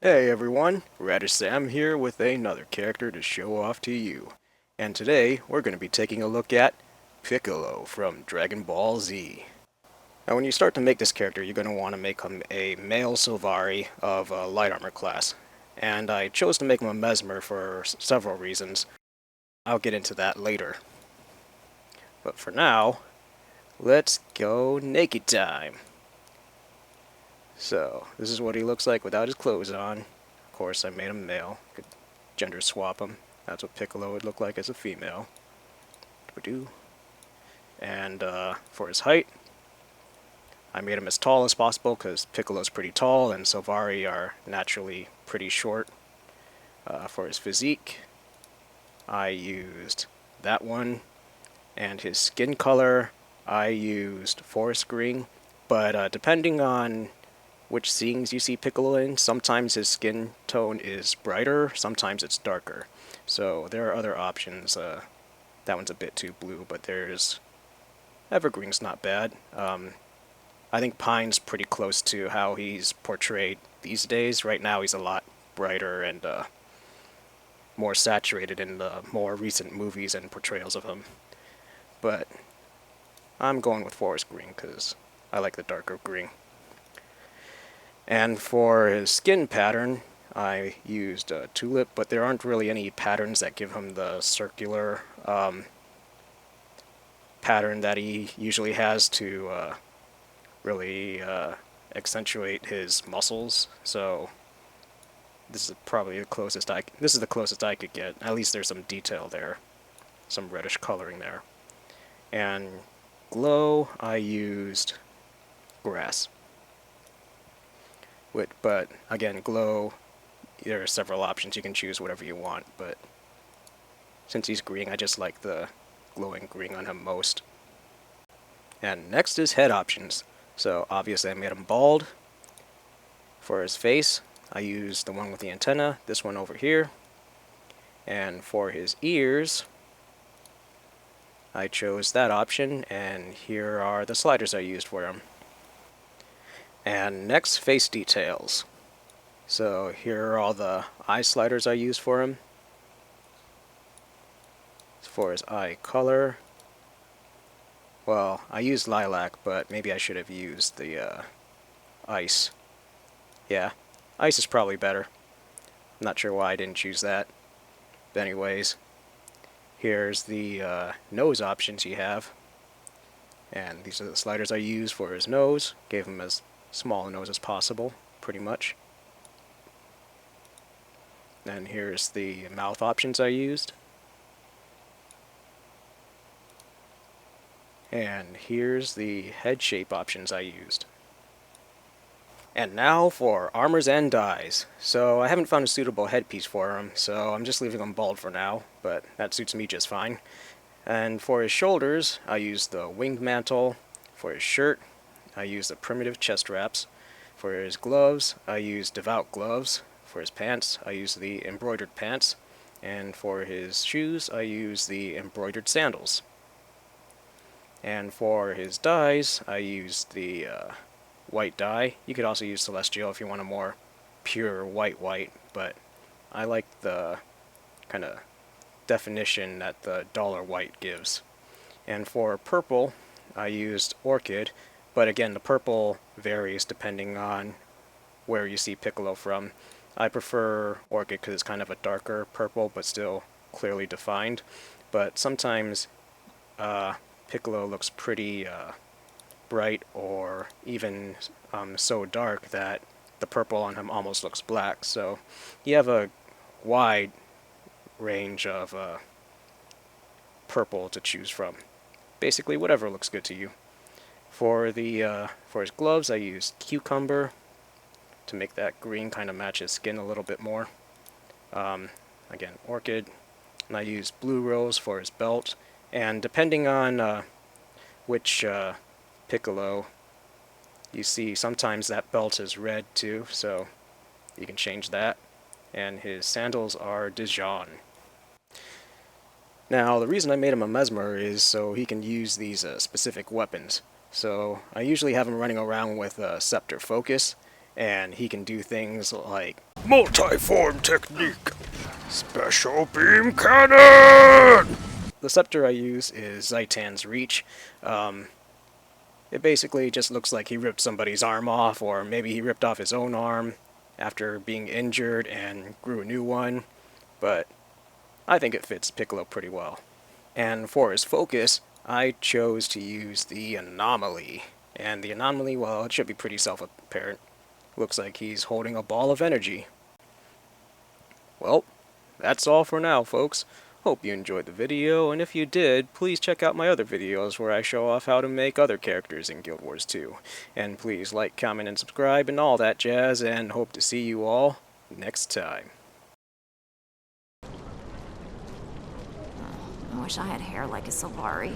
Hey everyone, Radish Sam here with another character to show off to you. And today we're going to be taking a look at Piccolo from Dragon Ball Z. Now when you start to make this character, you're going to want to make him a male Sylvari of light armor class. And I chose to make him a Mesmer for several reasons. I'll get into that later. But for now, let's go naked time. So, this is what he looks like without his clothes on. Of course, I made him male. Could gender swap him. That's what Piccolo would look like as a female. And for his height, I made him as tall as possible because Piccolo's pretty tall and Sylvari are naturally pretty short. For his physique, I used that one. And his skin color, I used forest green. But depending on which scenes you see Piccolo in, sometimes his skin tone is brighter, sometimes it's darker. So there are other options. That one's a bit too blue, but there's Evergreen's not bad. I think Pine's pretty close to how he's portrayed these days. Right now he's a lot brighter and more saturated in the more recent movies and portrayals of him. But I'm going with forest green because I like the darker green. And for his skin pattern, I used Tulip, but there aren't really any patterns that give him the circular pattern that he usually has to really accentuate his muscles. So this is probably the closest this is the closest I could get. At least there's some detail there, some reddish coloring there. And glow, I used grass. But again, glow, there are several options. You can choose whatever you want, but since he's green, I just like the glowing green on him most. And next is head options. So obviously I made him bald. For his face, I used the one with the antenna, this one over here. And for his ears, I chose that option, and here are the sliders I used for him. And next, face details. So here are all the eye sliders I used for him. As for his eye color, well, I used lilac, but maybe I should have used the ice. Yeah, ice is probably better. I'm not sure why I didn't choose that. But anyways, here's the nose options you have. And these are the sliders I used for his nose. Gave him as small a nose as possible, pretty much. And here's the mouth options I used. And here's the head shape options I used. And now for armors and dyes. So I haven't found a suitable headpiece for him, so I'm just leaving him bald for now, but that suits me just fine. And for his shoulders, I used the winged mantle. For his shirt, I used the primitive Chestwraps. For his gloves, I used Devout gloves. For his pants, I used the embroidered pants. And for his shoes, I used the embroidered sandals. And for his dyes, I used the white dye. You could also use Celestial if you want a more pure white, but I like the kind of definition that the dollar white gives. And for purple, I used Orchid, but again, the purple varies depending on where you see Piccolo from. I prefer Orchid because it's kind of a darker purple, but still clearly defined. But sometimes Piccolo looks pretty bright or even so dark that the purple on him almost looks black. So you have a wide range of purple to choose from. Basically, whatever looks good to you. For his gloves, I used cucumber to make that green kind of match his skin a little bit more. Again, orchid, and I used blue rose for his belt. And depending on which Piccolo you see, sometimes that belt is red too, so you can change that. And his sandals are Dijon. Now, the reason I made him a Mesmer is so he can use these specific weapons. So I usually have him running around with Scepter Focus, and he can do things like Multi-form technique. Special beam cannon! The scepter I use is Zhaitan's Reach. It basically just looks like he ripped somebody's arm off, or maybe he ripped off his own arm after being injured and grew a new one, but I think it fits Piccolo pretty well. And for his focus, I chose to use the Anomaly. And the Anomaly, well, it should be pretty self-apparent. Looks like he's holding a ball of energy. Well, that's all for now, folks. Hope you enjoyed the video, and if you did, please check out my other videos where I show off how to make other characters in Guild Wars 2. And please like, comment, and subscribe and all that jazz, and hope to see you all next time. I wish I had hair like a Sylvari.